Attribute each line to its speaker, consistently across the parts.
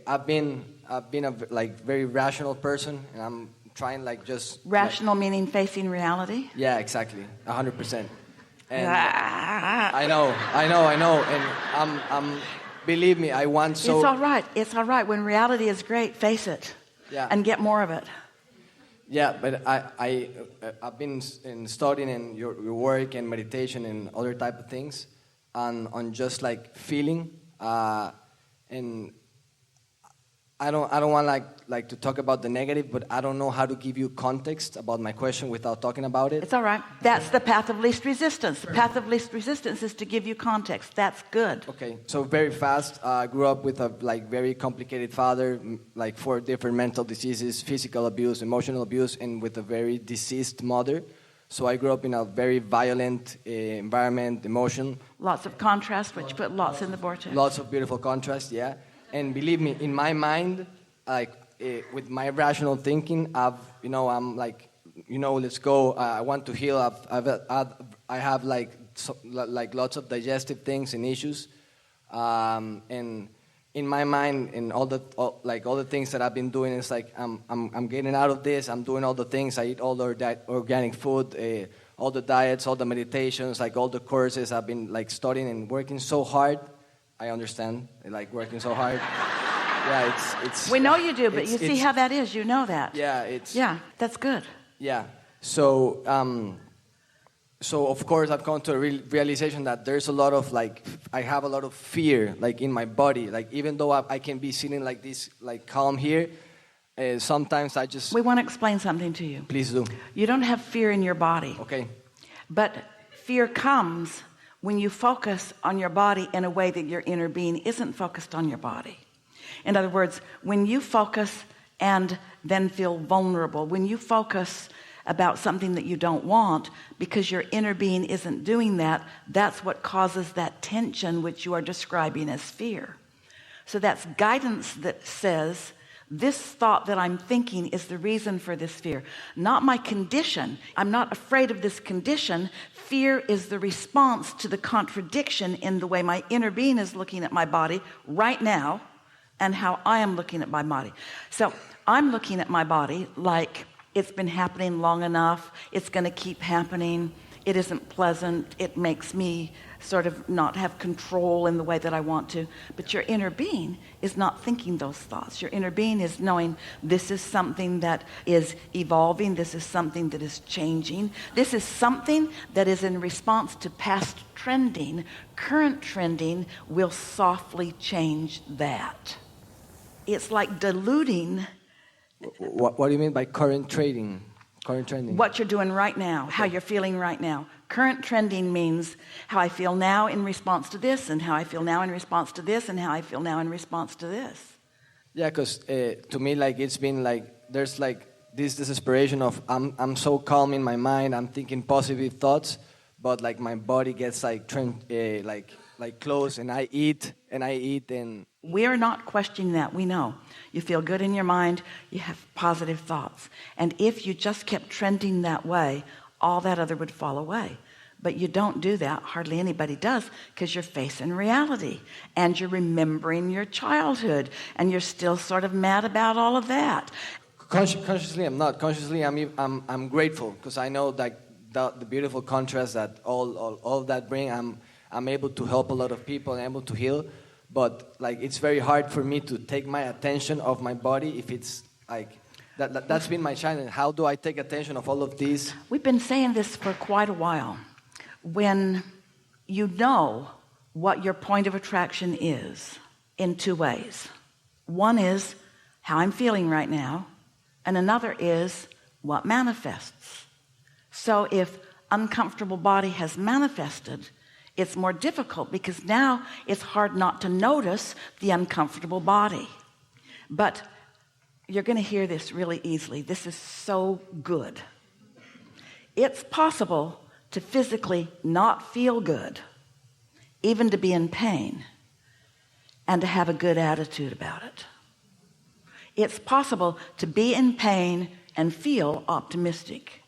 Speaker 1: I've been a like very rational person, and I'm trying like just
Speaker 2: rational, meaning facing reality.
Speaker 1: Yeah, exactly, 100%. And I know, and I'm believe me, I want so.
Speaker 2: It's all right. When reality is great, face it.
Speaker 1: Yeah.
Speaker 2: And get more of it.
Speaker 1: Yeah, but I've been studying in your work and meditation and other type of things, on just like feeling, and I don't want like to talk about the negative, but I don't know how to give you context about my question without talking about it.
Speaker 2: It's all right. That's the path of least resistance. The path of least resistance is to give you context. That's good.
Speaker 1: Okay, so very fast, I grew up with a like very complicated father, like 4 different mental diseases, physical abuse, emotional abuse, and with a very deceased mother. So I grew up in a very violent environment, emotion.
Speaker 2: Lots of contrast, which put lots in the vortex.
Speaker 1: Lots of beautiful contrast, yeah. And believe me, in my mind, like with my rational thinking, I'm like, let's go. I want to heal. I have like lots of digestive things and issues, and in my mind, and all the things that I've been doing, is like I'm getting out of this. I'm doing all the things. I eat all the organic food, all the diets, all the meditations, like all the courses. I've been like studying and working so hard. I understand, like working so hard. Yeah, it's.
Speaker 2: We know you do, but you see how that is. You know that.
Speaker 1: Yeah,
Speaker 2: that's good.
Speaker 1: Yeah. So of course I've come to a realization that there's a lot of I have a lot of fear like in my body. Like even though I can be sitting like this, like calm here, sometimes I just.
Speaker 2: We want to explain something to you.
Speaker 1: Please do.
Speaker 2: You don't have fear in your body.
Speaker 1: Okay.
Speaker 2: But fear comes when you focus on your body in a way that your inner being isn't focused on your body. In other words, when you focus and then feel vulnerable, when you focus about something that you don't want because your inner being isn't doing that, that's what causes that tension which you are describing as fear. So that's guidance that says, this thought that I'm thinking is the reason for this fear, not my condition. I'm not afraid of this condition. Fear is the response to the contradiction in the way my inner being is looking at my body right now and how I am looking at my body. So I'm looking at my body like it's been happening long enough. It's going to keep happening. It isn't pleasant. It makes me sort of not have control in the way that I want to. But your inner being is not thinking those thoughts. Your inner being is knowing this is something that is evolving. This is something that is changing. This is something that is in response to past trending. Current trending will softly change that. It's like diluting.
Speaker 1: What do you mean by current trending?
Speaker 2: What you're doing right now, how you're feeling right now. Current trending means how I feel now in response to this, and how I feel now in response to this, and how I feel now in response to this.
Speaker 1: Yeah, because to me, like it's been like there's like this desperation of I'm so calm in my mind, I'm thinking positive thoughts, but like my body gets like close, and I eat and.
Speaker 2: We're not questioning that. We know you feel good in your mind, you have positive thoughts, and if you just kept trending that way, all that other would fall away. But you don't do that. Hardly anybody does, because you're facing reality and you're remembering your childhood and you're still sort of mad about all of that.
Speaker 1: Consciously I'm not. Consciously I'm grateful, because I know that the beautiful contrast that all of that bring. I'm able to help a lot of people and able to heal. But like it's very hard for me to take my attention off my body if it's like that's been my challenge. How do I take attention of all of these?
Speaker 2: We've been saying this for quite a while. When you know what your point of attraction is in 2 ways. One is how I'm feeling right now, and another is what manifests. So if uncomfortable body has manifested, it's more difficult because now it's hard not to notice the uncomfortable body. But you're going to hear this really easily. This is so good. It's possible to physically not feel good, even to be in pain, and to have a good attitude about it. It's possible to be in pain and feel optimistic.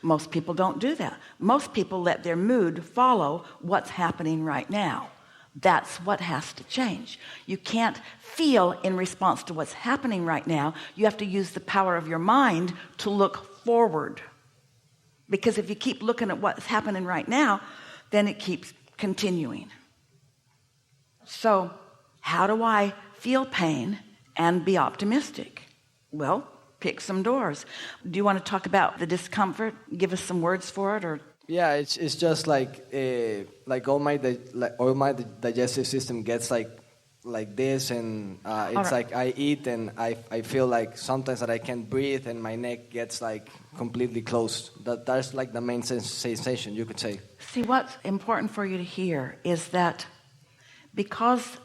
Speaker 2: Most people don't do that. Most people let their mood follow what's happening right now. That's what has to change. You can't feel in response to what's happening right now. You have to use the power of your mind to look forward. Because if you keep looking at what's happening right now, then it keeps continuing. So how do I feel pain and be optimistic? Well, pick some doors. Do you want to talk about the discomfort? Give us some words for it, or?
Speaker 1: Yeah, it's just like all my digestive system gets like this, and it's
Speaker 2: right.
Speaker 1: like I eat and I feel like sometimes that I can't breathe and my neck gets like completely closed. That's like the main sensation, you could say.
Speaker 2: See, what's important for you to hear is that because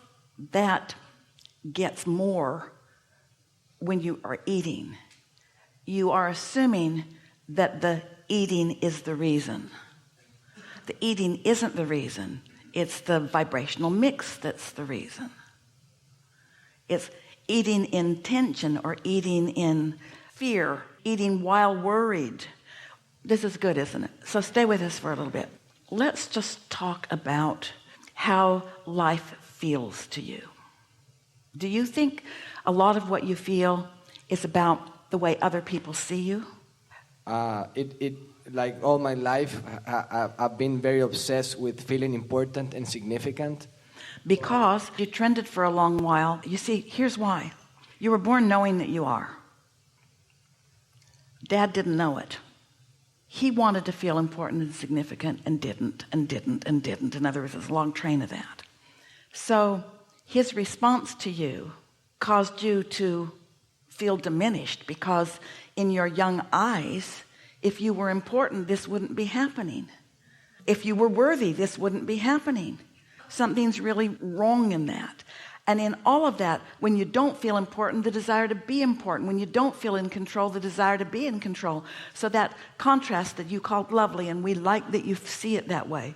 Speaker 2: that gets more when you are eating, you are assuming that the eating is the reason. The eating isn't the reason. It's the vibrational mix that's the reason. It's eating in tension or eating in fear, eating while worried. This is good, isn't it? So stay with us for a little bit. Let's just talk about how life feels to you. Do you think a lot of what you feel is about the way other people see you?
Speaker 1: It like all my life, I've been very obsessed with feeling important and significant.
Speaker 2: Because you trended for a long while. You see, here's why. You were born knowing that you are. Dad didn't know it. He wanted to feel important and significant and didn't. In other words, there's a long train of that. So his response to you caused you to feel diminished, because in your young eyes, if you were important, this wouldn't be happening. If you were worthy, this wouldn't be happening. Something's really wrong in that. And in all of that, when you don't feel important, the desire to be important. When you don't feel in control, the desire to be in control. So that contrast that you called lovely, and we like that you see it that way,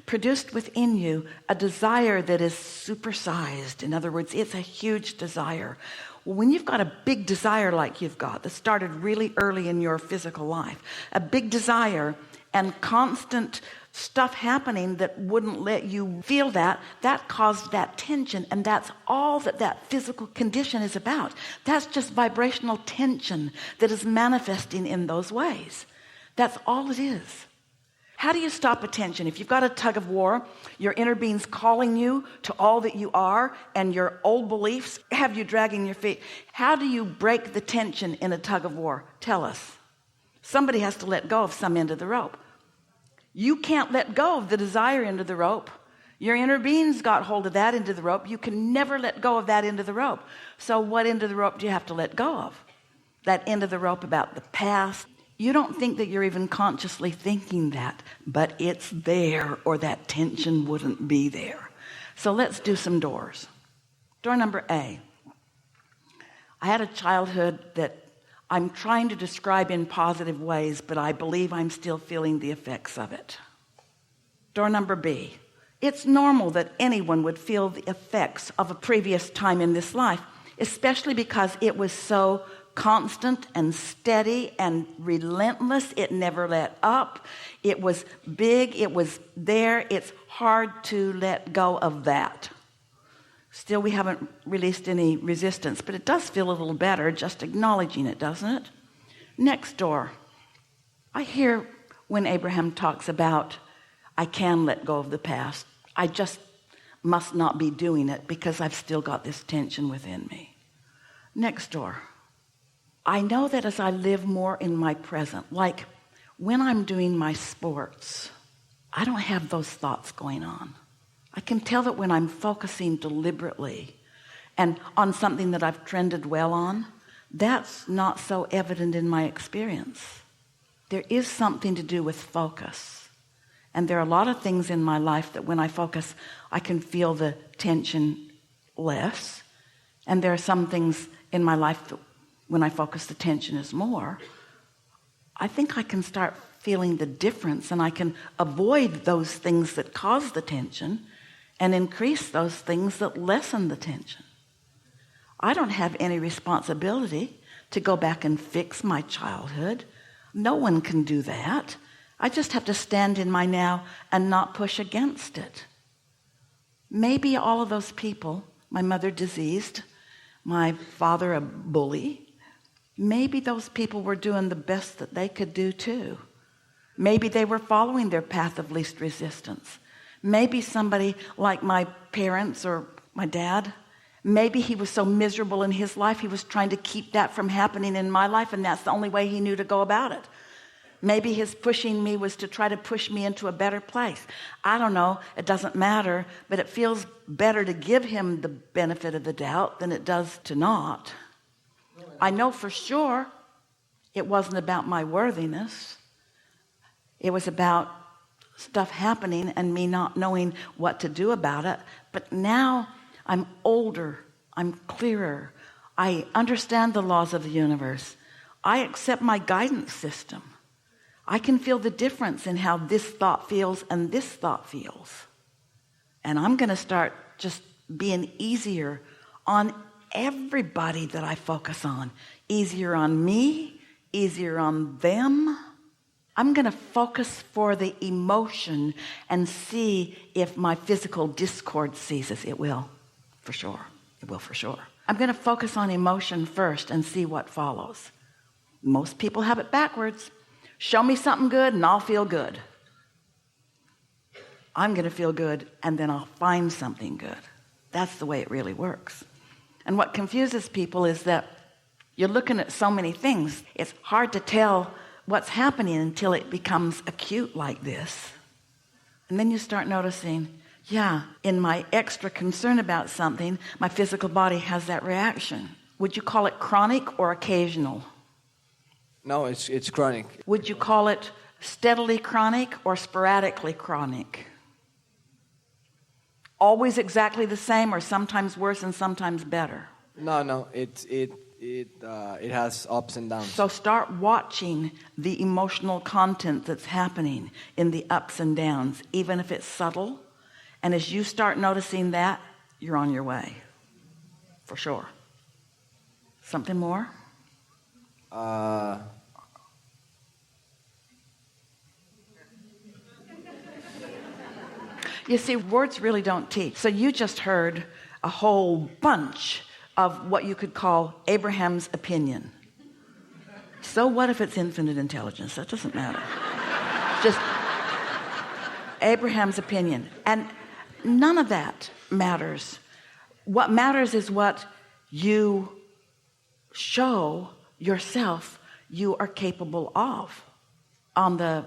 Speaker 2: produced within you a desire that is supersized. In other words, it's a huge desire. Well, when you've got a big desire like you've got, that started really early in your physical life, a big desire and constant stuff happening that wouldn't let you feel that caused that tension. And that's all that physical condition is about. That's just vibrational tension that is manifesting in those ways. That's all it is. How do you stop a tension? If you've got a tug of war, your inner being's calling you to all that you are, and your old beliefs have you dragging your feet. How do you break the tension in a tug of war? Tell us. Somebody has to let go of some end of the rope. You can't let go of the desire end of the rope. Your inner being's got hold of that end of the rope. You can never let go of that end of the rope. So what end of the rope do you have to let go of? That end of the rope about the past. You don't think that you're even consciously thinking that, but it's there, or that tension wouldn't be there. So let's do some doors. Door number A. I had a childhood that I'm trying to describe in positive ways, but I believe I'm still feeling the effects of it. Door number B. It's normal that anyone would feel the effects of a previous time in this life, especially because it was so constant and steady and relentless. It never let up. It was big. It was there. It's hard to let go of that. Still, we haven't released any resistance, but it does feel a little better just acknowledging it, doesn't it? Next door. I hear when Abraham talks about, I can let go of the past. I just must not be doing it because I've still got this tension within me. Next door. I know that as I live more in my present, like when I'm doing my sports, I don't have those thoughts going on. I can tell that when I'm focusing deliberately and on something that I've trended well on, that's not so evident in my experience. There is something to do with focus. And there are a lot of things in my life that when I focus, I can feel the tension less. And there are some things in my life that when I focus, the tension is more. I think I can start feeling the difference, and I can avoid those things that cause the tension and increase those things that lessen the tension. I don't have any responsibility to go back and fix my childhood. No one can do that. I just have to stand in my now and not push against it. Maybe all of those people, my mother diseased, my father a bully, maybe those people were doing the best that they could do too. Maybe they were following their path of least resistance. Maybe somebody like my parents or my dad, maybe he was so miserable in his life, he was trying to keep that from happening in my life, and that's the only way he knew to go about it. Maybe his pushing me was to try to push me into a better place. I don't know. It doesn't matter, but it feels better to give him the benefit of the doubt than it does to not. I know for sure it wasn't about my worthiness. It was about stuff happening and me not knowing what to do about it. But now I'm older. I'm clearer. I understand the laws of the universe. I accept my guidance system. I can feel the difference in how this thought feels and this thought feels. And I'm going to start just being easier on everybody that I focus on. Easier on me, easier on them. I'm going to focus for the emotion and see if my physical discord ceases. It will, for sure. It will, for sure. I'm going to focus on emotion first and see what follows. Most people have it backwards. Show me something good and I'll feel good. I'm going to feel good and then I'll find something good. That's the way it really works. And what confuses people is that you're looking at so many things. It's hard to tell what's happening until it becomes acute like this. And then you start noticing, yeah, in my extra concern about something, my physical body has that reaction. Would you call it chronic or occasional?
Speaker 1: No, it's chronic.
Speaker 2: Would you call it steadily chronic or sporadically chronic? Always exactly the same, or sometimes worse and sometimes better?
Speaker 1: No, it has ups and downs.
Speaker 2: So start watching the emotional content that's happening in the ups and downs, even if it's subtle. And as you start noticing that, you're on your way, for sure. Something more? You see, words really don't teach. So you just heard a whole bunch of what you could call Abraham's opinion. So what if it's infinite intelligence? That doesn't matter. Just Abraham's opinion. And none of that matters. What matters is what you show yourself you are capable of. On the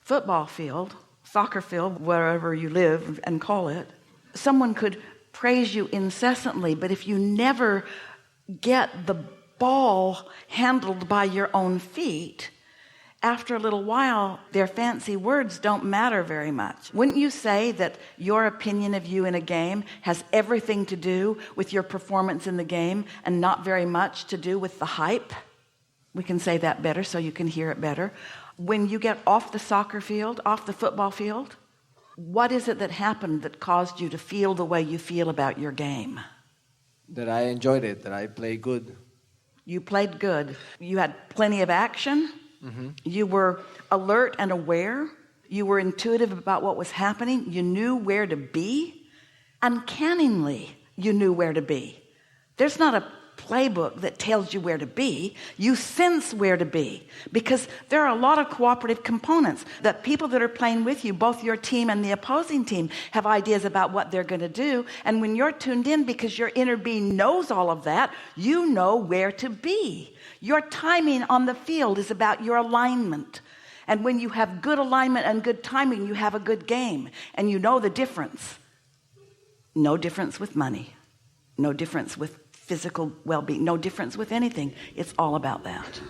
Speaker 2: football field, soccer field, wherever you live and call it, someone could praise you incessantly, but if you never get the ball handled by your own feet, after a little while, their fancy words don't matter very much. Wouldn't you say that your opinion of you in a game has everything to do with your performance in the game and not very much to do with the hype? We can say that better so you can hear it better. When you get off the soccer field, off the football field, what is it that happened that caused you to feel the way you feel about your game?
Speaker 1: That I enjoyed it, that I played good.
Speaker 2: You played good. You had plenty of action. Mm-hmm. You were alert and aware. You were intuitive about what was happening. You knew where to be. Uncannily, you knew where to be. There's not a playbook that tells you where to be. You sense where to be, because there are a lot of cooperative components that people that are playing with you, both your team and the opposing team, have ideas about what they're going to do. And when you're tuned in, because your inner being knows all of that, you know where to be. Your timing on the field is about your alignment. And when you have good alignment and good timing, you have a good game. And you know the difference. No difference with money. No difference with physical well-being. No difference with anything. It's all about that.